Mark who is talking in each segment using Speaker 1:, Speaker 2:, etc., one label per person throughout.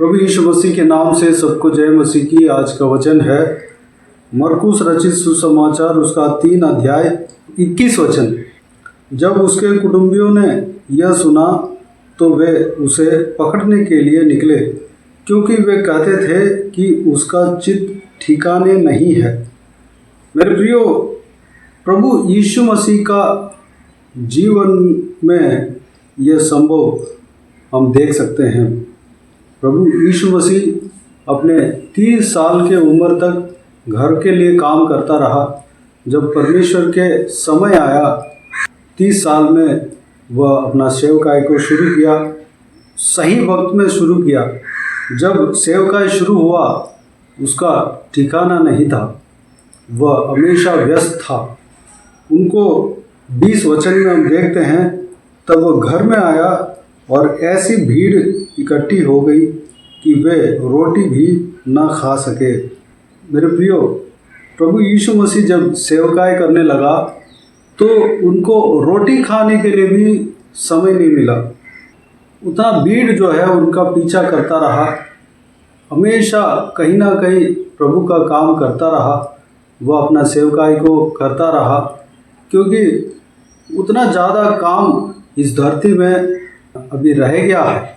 Speaker 1: प्रभु यीशु मसीह के नाम से सबको जय मसीह की। आज का वचन है मरकुस रचित सुसमाचार उसका 3 अध्याय 21 वचन। जब उसके कुटुंबियों ने यह सुना तो वे उसे पकड़ने के लिए निकले, क्योंकि वे कहते थे कि उसका चित्त ठिकाने नहीं है। मेरे प्रियो, प्रभु यीशु मसीह का जीवन में यह संभव हम देख सकते हैं। प्रभु यीशु मसीह अपने 30 साल के उम्र तक घर के लिए काम करता रहा। जब परमेश्वर के समय आया, 30 साल में वह अपना सेवकाई को शुरू किया, सही वक्त में शुरू किया। जब सेवकाई शुरू हुआ, उसका ठिकाना नहीं था, वह हमेशा व्यस्त था। उनको 20 वचन में हम देखते हैं, तब वह घर में आया और ऐसी भीड़ इकट्ठी हो गई कि वे रोटी भी न खा सके। मेरे प्रियो, प्रभु यीशु मसीह जब सेवकाई करने लगा तो उनको रोटी खाने के लिए भी समय नहीं मिला। उतना भीड़ जो है उनका पीछा करता रहा, हमेशा कहीं ना कहीं प्रभु का काम करता रहा। वह अपना सेवकाई को करता रहा, क्योंकि उतना ज़्यादा काम इस धरती में अभी रह गया है।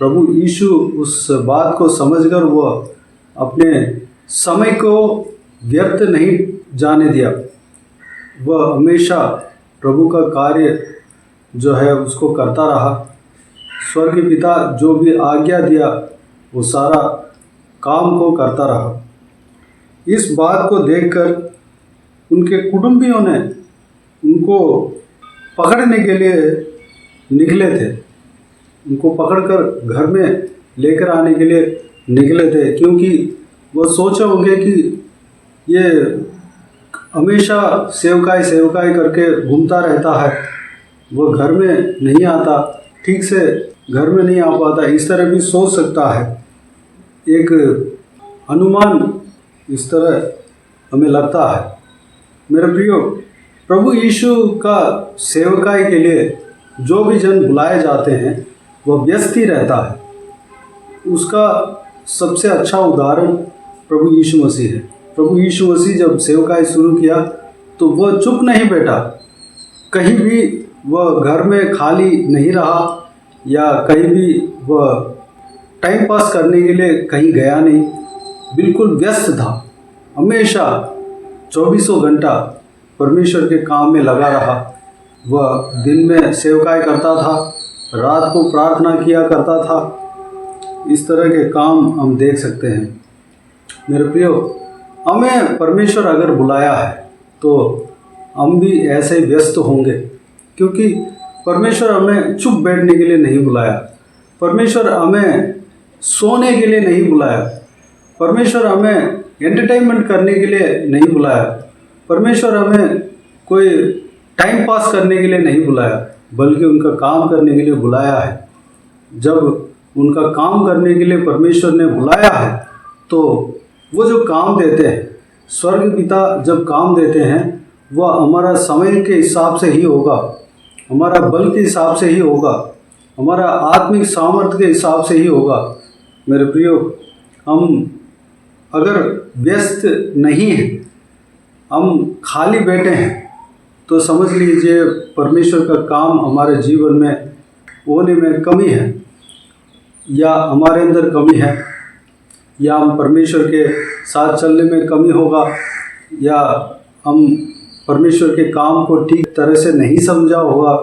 Speaker 1: प्रभु यीशु उस बात को समझकर वह अपने समय को व्यर्थ नहीं जाने दिया। वह हमेशा प्रभु का कार्य जो है उसको करता रहा। स्वर्गीय पिता जो भी आज्ञा दिया वो सारा काम को करता रहा। इस बात को देखकर उनके कुटुंबियों ने उनको पकड़ने के लिए निकले थे। उनको पकड़कर घर में लेकर आने के लिए निकले थे, क्योंकि वो सोचे होंगे कि ये हमेशा सेवकाई करके घूमता रहता है, वो घर में नहीं आता, ठीक से घर में नहीं आ पाता। इस तरह भी सोच सकता है। एक अनुमान इस तरह हमें लगता है। मेरे प्रियो, प्रभु यीशु का सेवकाई के लिए जो भी जन बुलाए जाते हैं वह व्यस्त ही रहता है। उसका सबसे अच्छा उदाहरण प्रभु यीशु मसीह है। प्रभु यीशु मसीह जब सेवकाई शुरू किया तो वह चुप नहीं बैठा, कहीं भी वह घर में खाली नहीं रहा या कहीं भी वह टाइम पास करने के लिए कहीं गया नहीं। बिल्कुल व्यस्त था, हमेशा 24 घंटा परमेश्वर के काम में लगा रहा। वह दिन में सेवकाई करता था, रात को प्रार्थना किया करता था। इस तरह के काम हम देख सकते हैं। मेरे प्रियो, हमें परमेश्वर अगर बुलाया है तो हम भी ऐसे ही व्यस्त होंगे, क्योंकि परमेश्वर हमें चुप बैठने के लिए नहीं बुलाया। परमेश्वर हमें सोने के लिए नहीं बुलाया। परमेश्वर हमें एंटरटेनमेंट करने के लिए नहीं बुलाया। परमेश्वर हमें कोई टाइम पास करने के लिए नहीं बुलाया, बल्कि उनका काम करने के लिए बुलाया है। जब उनका काम करने के लिए परमेश्वर ने बुलाया है तो वो जो काम देते हैं, स्वर्ग पिता जब काम देते हैं, वह हमारा समय के हिसाब से ही होगा, हमारा बल के हिसाब से ही होगा, हमारा आत्मिक सामर्थ्य के हिसाब से ही होगा। मेरे प्रियो, हम अगर व्यस्त नहीं हैं, हम खाली बैठे हैं, तो समझ लीजिए परमेश्वर का काम हमारे जीवन में होने में कमी है, या हमारे अंदर कमी है, या हम परमेश्वर के साथ चलने में कमी होगा, या हम परमेश्वर के काम को ठीक तरह से नहीं समझा होगा,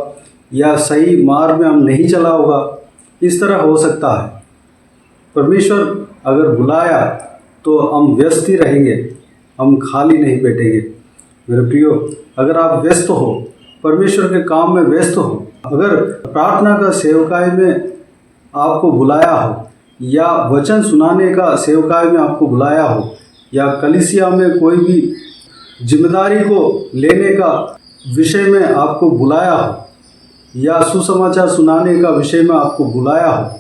Speaker 1: या सही मार्ग में हम नहीं चला होगा। इस तरह हो सकता है। परमेश्वर अगर बुलाया तो हम व्यस्त ही रहेंगे, हम खाली नहीं बैठेंगे। मेरे प्रियो, अगर आप व्यस्त हो, परमेश्वर के काम में व्यस्त हो, अगर प्रार्थना का सेवकाई में आपको बुलाया हो, या वचन सुनाने का सेवकाई में आपको बुलाया हो, या कलीसिया में कोई भी जिम्मेदारी को लेने का विषय में आपको बुलाया हो, या सुसमाचार सुनाने का विषय में आपको बुलाया हो,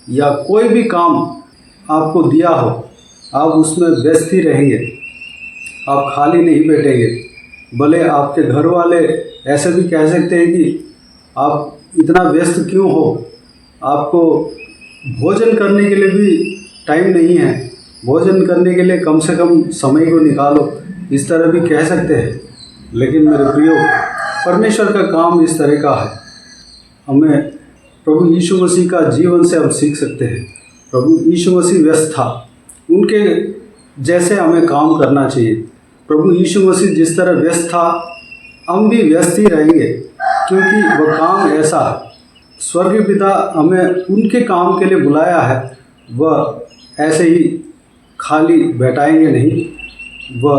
Speaker 1: या कोई भी काम आपको दिया हो, आप उसमें व्यस्त ही रहेंगे, आप खाली नहीं बैठेंगे। भले आपके घर वाले ऐसे भी कह सकते हैं कि आप इतना व्यस्त क्यों हो, आपको भोजन करने के लिए भी टाइम नहीं है, भोजन करने के लिए कम से कम समय को निकालो, इस तरह भी कह सकते हैं। लेकिन मेरे प्रियो, परमेश्वर का काम इस तरह का है। हमें प्रभु यीशु मसीह का जीवन से हम सीख सकते हैं। प्रभु यीशु मसीह व्यस्त था, उनके जैसे हमें काम करना चाहिए। प्रभु यीशु मसीह जिस तरह व्यस्त था, हम भी व्यस्त ही रहेंगे, क्योंकि वह काम ऐसा है। स्वर्गीय पिता हमें उनके काम के लिए बुलाया है, वह ऐसे ही खाली बैठाएंगे नहीं। वह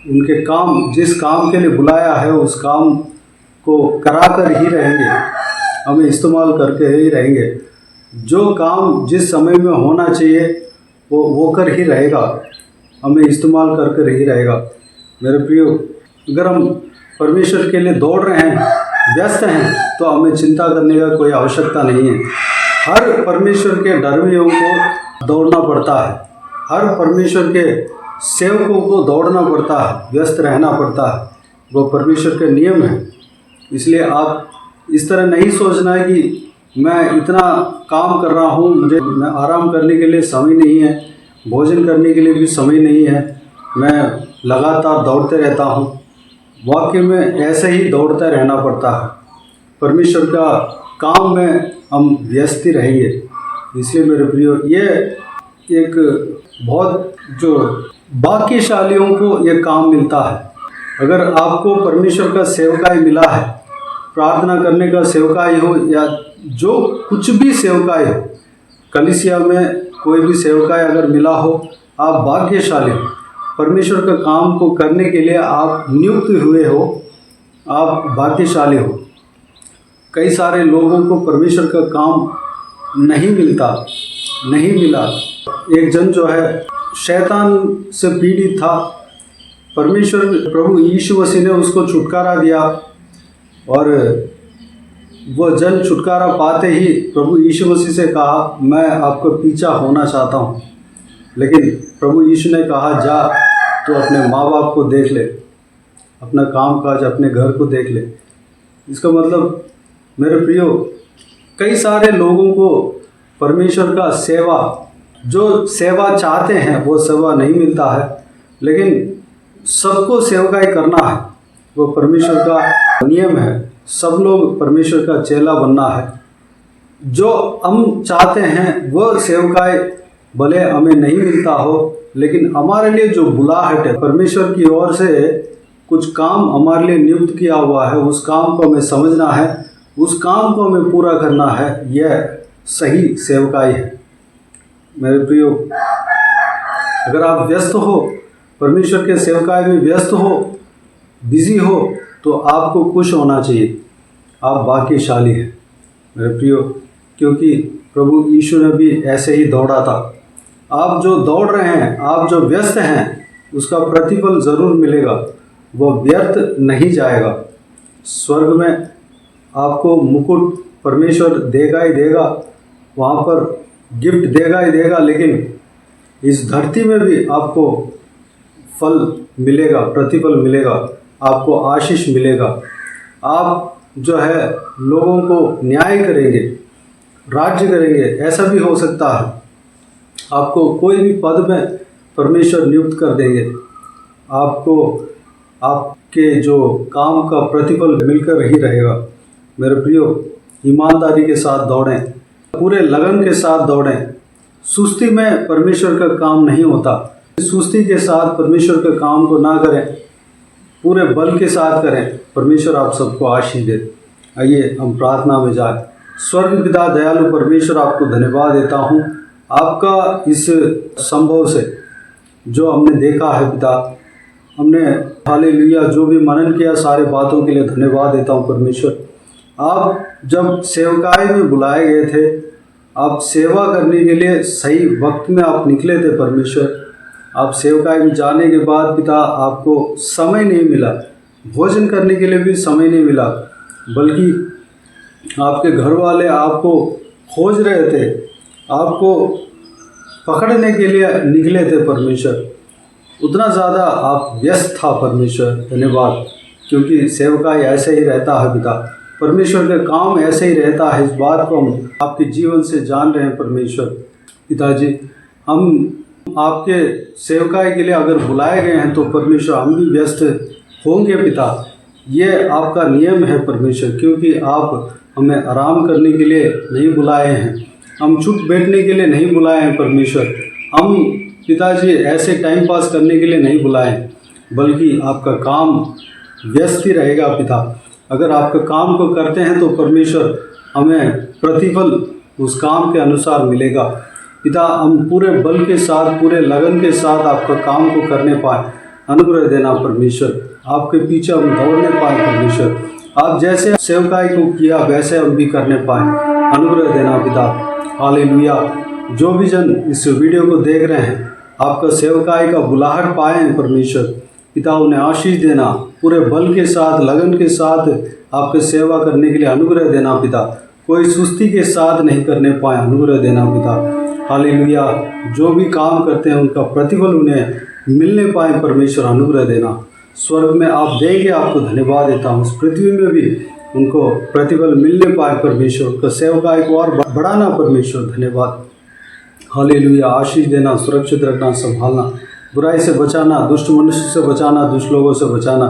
Speaker 1: उनके काम, जिस काम के लिए बुलाया है उस काम को करा कर ही रहेंगे, हमें इस्तेमाल करके ही रहेंगे। जो काम जिस समय में होना चाहिए वो होकर ही रहेगा, हमें इस्तेमाल करके ही रहेगा। मेरे प्रियो, अगर हम परमेश्वर के लिए दौड़ रहे हैं, व्यस्त हैं, तो हमें चिंता करने का कोई आवश्यकता नहीं है। हर परमेश्वर के डरवियों को दौड़ना पड़ता है, हर परमेश्वर के सेवकों को दौड़ना पड़ता है, व्यस्त रहना पड़ता है। वो परमेश्वर के नियम है। इसलिए आप इस तरह नहीं सोचना है कि मैं इतना काम कर रहा हूँ, मैं आराम करने के लिए समय नहीं है, भोजन करने के लिए भी समय नहीं है, मैं लगातार दौड़ते रहता हूँ। वाकई में ऐसे ही दौड़ते रहना पड़ता है। परमेश्वर का काम में हम व्यस्त ही रहेंगे। इसलिए मेरे प्रियो, ये एक बहुत जो भाग्यशालियों को ये काम मिलता है। अगर आपको परमेश्वर का सेवकाई मिला है, प्रार्थना करने का सेवकाई हो या जो कुछ भी सेवकाई हो, कलीसिया में कोई भी सेवकाई अगर मिला हो, आप भाग्यशाली हो। परमेश्वर का काम को करने के लिए आप नियुक्त हुए हो, आप भाग्यशाली हो। कई सारे लोगों को परमेश्वर का काम नहीं मिला। एक जन जो है शैतान से पीड़ित था, परमेश्वर प्रभु यीशु मसीह ने उसको छुटकारा दिया, और वह जन छुटकारा पाते ही प्रभु यीशु मसीह से कहा, मैं आपका पीछा होना चाहता हूँ। लेकिन प्रभु यीशु ने कहा, जा तो अपने माँ बाप को देख ले, अपना काम काज, अपने घर को देख ले। इसका मतलब मेरे प्रियो, कई सारे लोगों को परमेश्वर का सेवा, जो सेवा चाहते हैं वो सेवा नहीं मिलता है। लेकिन सबको सेवकाई करना है, वो परमेश्वर का नियम है। सब लोग परमेश्वर का चेला बनना है। जो हम चाहते हैं वो सेवकाई भले हमें नहीं मिलता हो, लेकिन हमारे लिए जो बुलाहट है, परमेश्वर की ओर से कुछ काम हमारे लिए नियुक्त किया हुआ है, उस काम को हमें समझना है, उस काम को हमें पूरा करना है। यह सही सेवकाई है। मेरे प्रियो, अगर आप व्यस्त हो, परमेश्वर के सेवकाई में व्यस्त हो, बिजी हो, तो आपको खुश होना चाहिए, आप भाग्यशाली हैं मेरे प्रियो, क्योंकि प्रभु यीशु ने भी ऐसे ही दौड़ा था। आप जो दौड़ रहे हैं, आप जो व्यस्त हैं, उसका प्रतिफल ज़रूर मिलेगा, वह व्यर्थ नहीं जाएगा। स्वर्ग में आपको मुकुट परमेश्वर देगा ही देगा, वहाँ पर गिफ्ट देगा ही देगा, लेकिन इस धरती में भी आपको फल मिलेगा, प्रतिफल मिलेगा, आपको आशीष मिलेगा। आप जो है लोगों को न्याय करेंगे, राज्य करेंगे, ऐसा भी हो सकता है। आपको कोई भी पद में परमेश्वर नियुक्त कर देंगे, आपको आपके जो काम का प्रतिफल मिलकर ही रहेगा। मेरे प्रियो, ईमानदारी के साथ दौड़ें, पूरे लगन के साथ दौड़ें। सुस्ती में परमेश्वर का काम नहीं होता। सुस्ती के साथ परमेश्वर का काम को ना करें, पूरे बल के साथ करें। परमेश्वर आप सबको आशीष दे। आइए हम प्रार्थना में जाएं। स्वर्ग पिता दयालु परमेश्वर, आपको धन्यवाद देता हूँ आपका इस संभव से जो हमने देखा है पिता, हमने हालेलुया जो भी मनन किया, सारे बातों के लिए धन्यवाद देता हूँ परमेश्वर। आप जब सेवकाई में बुलाए गए थे, आप सेवा करने के लिए सही वक्त में आप निकले थे परमेश्वर। आप सेवकाई में जाने के बाद पिता, आपको समय नहीं मिला, भोजन करने के लिए भी समय नहीं मिला, बल्कि आपके घर वाले आपको खोज रहे थे, आपको पकड़ने के लिए निकले थे परमेश्वर। उतना ज़्यादा आप व्यस्त था परमेश्वर। धन्यवाद, क्योंकि सेवकाई ऐसे ही रहता है पिता। परमेश्वर का काम ऐसे ही रहता है, इस बात को हम आपके जीवन से जान रहे हैं। परमेश्वर पिताजी, हम आपके सेवकाई के लिए अगर बुलाए गए हैं तो परमेश्वर हम भी व्यस्त होंगे पिता, ये आपका नियम है परमेश्वर, क्योंकि आप हमें आराम करने के लिए नहीं बुलाए हैं, हम चुप बैठने के लिए नहीं बुलाए हैं परमेश्वर, हम पिताजी ऐसे टाइम पास करने के लिए नहीं बुलाए, बल्कि आपका काम व्यस्त ही रहेगा पिता। अगर आपका काम को करते हैं तो परमेश्वर हमें प्रतिफल उस काम के अनुसार मिलेगा पिता। हम पूरे बल के साथ, पूरे लगन के साथ आपका काम को करने पाए, अनुग्रह देना परमेश्वर। आपके पीछे हम दौड़ने पाए परमेश्वर, आप जैसे सेवकाई को किया वैसे हम भी करने पाए, अनुग्रह देना पिता। हालेलुया। जो भी जन इस वीडियो को देख रहे हैं आपका सेवकाई का बुलाहट पाए हैं परमेश्वर पिता, उन्हें आशीष देना, पूरे बल के साथ, लगन के साथ आपके सेवा करने के लिए अनुग्रह देना पिता। कोई सुस्ती के साथ नहीं करने पाए, अनुग्रह देना पिता। हालेलुया। जो भी काम करते हैं उनका प्रतिफल उन्हें मिलने पाए परमेश्वर, अनुग्रह देना। स्वर्ग में आप देंगे, आपको धन्यवाद देता हूँ। इस पृथ्वी में भी उनको प्रतिफल मिलने पाए परमेश्वर, उनका सेवकाई को और बढ़ाना परमेश्वर, धन्यवाद। हालेलुया। आशीष देना, सुरक्षित रखना, संभालना, बुराई से बचाना, दुष्ट मनुष्य से बचाना, दुष्ट लोगों से बचाना,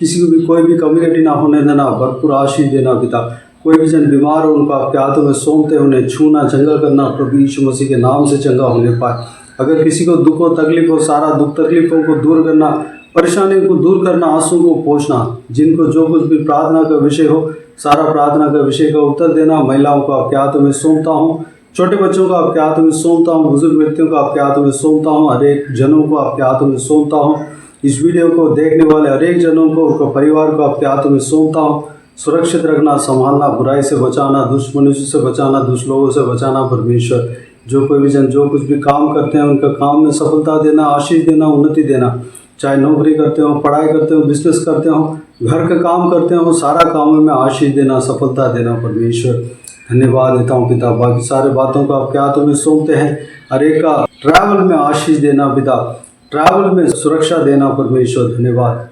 Speaker 1: किसी को भी कोई भी कम्युनिटी ना होने देना, भरपूर आशीष देना पिता। कोई भी जन बीमार हो उनको आपके हाथों में सौंपते, उन्हें छूना, चंगा करना प्रभु यीशु मसीह के नाम से चंगा होने पाए। अगर किसी को दुख हो, तकलीफ हो, सारा दुख तकलीफों को दूर करना, परेशानियों को दूर करना, आंसू को पोंछना, जिनको जो कुछ भी प्रार्थना का विषय हो सारा प्रार्थना का विषय का उत्तर देना। महिलाओं को आपके हाथों में सौंपता हूँ, छोटे बच्चों को आपके हाथों में सौंपता हूँ, बुजुर्ग व्यक्तियों को आपके हाथों में सौंपता हूँ, हर एक जनों को आपके हाथों में सौंपता हूँ। इस वीडियो को देखने वाले हर एक जनों को, उनका परिवार को आपके हाथों में सौंपता हूँ। सुरक्षित रखना, संभालना, बुराई से बचाना, दुष्ट मनुष्य से बचाना, दुष्ट लोगों से बचाना परमेश्वर। जो कोई भी जन जो कुछ भी काम करते हैं उनका काम में सफलता देना, आशीष देना, उन्नति देना। चाहे नौकरी करते हो, पढ़ाई करते हो, बिजनेस करते हो, घर का काम करते हो, सारा कामों में आशीष देना, सफलता देना परमेश्वर। धन्यवाद देता हूँ पिता। बाकी सारे बातों को आपके हाथों में सौंपते हैं। हर एक का ट्रैवल में आशीष देना पिता, ट्रैवल में सुरक्षा देना परमेश्वर, धन्यवाद।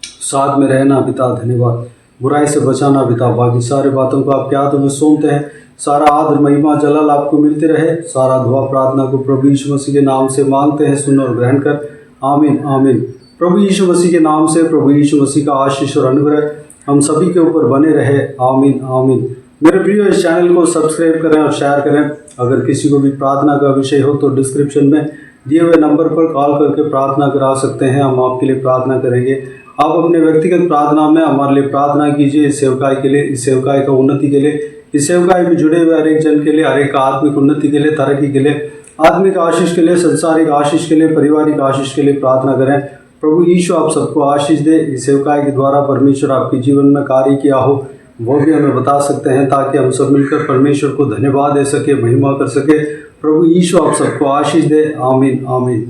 Speaker 1: साथ में रहना पिता, धन्यवाद। बुराई से बचाना पिता। बाकी सारे बातों को आपके हाथों में सौंपते हैं। सारा आदर, महिमा, जलाल आपको मिलते रहे। सारा दुआ प्रार्थना को प्रभु यीशु मसीह के नाम से मांगते हैं, सुन और ग्रहण कर। आमीन आमीन। प्रभु यीशु मसीह के नाम से प्रभु यीशु मसीह का आशीष और अनुग्रह हम सभी के ऊपर बने रहे। आमीन आमीन। मेरे प्रियो, इस चैनल को सब्सक्राइब करें और शेयर करें। अगर किसी को भी प्रार्थना का विषय हो तो डिस्क्रिप्शन में दिए हुए नंबर पर कॉल करके प्रार्थना करा सकते हैं, हम आपके लिए प्रार्थना करेंगे। आप अपने व्यक्तिगत प्रार्थना में हमारे लिए प्रार्थना कीजिए, इस सेवकाई के लिए, इस सेवकाई का उन्नति के लिए, इस सेवकाई में जुड़े हुए हर एक जन के लिए, हर एक आत्मिक उन्नति के लिए, तरक्की के लिए, आत्मिक आशीष के लिए, संसारिक आशीष के लिए, पारिवारिक आशीष के लिए प्रार्थना करें। प्रभु यीशु आप सबको आशीष दे। इस सेवकाई के द्वारा परमेश्वर आपके जीवन में कार्य किया हो वो भी हमें बता सकते हैं, ताकि हम सब मिलकर परमेश्वर को धन्यवाद दे सके, महिमा कर सके। प्रभु यीशु आप सबको आशीष दे। आमीन आमीन।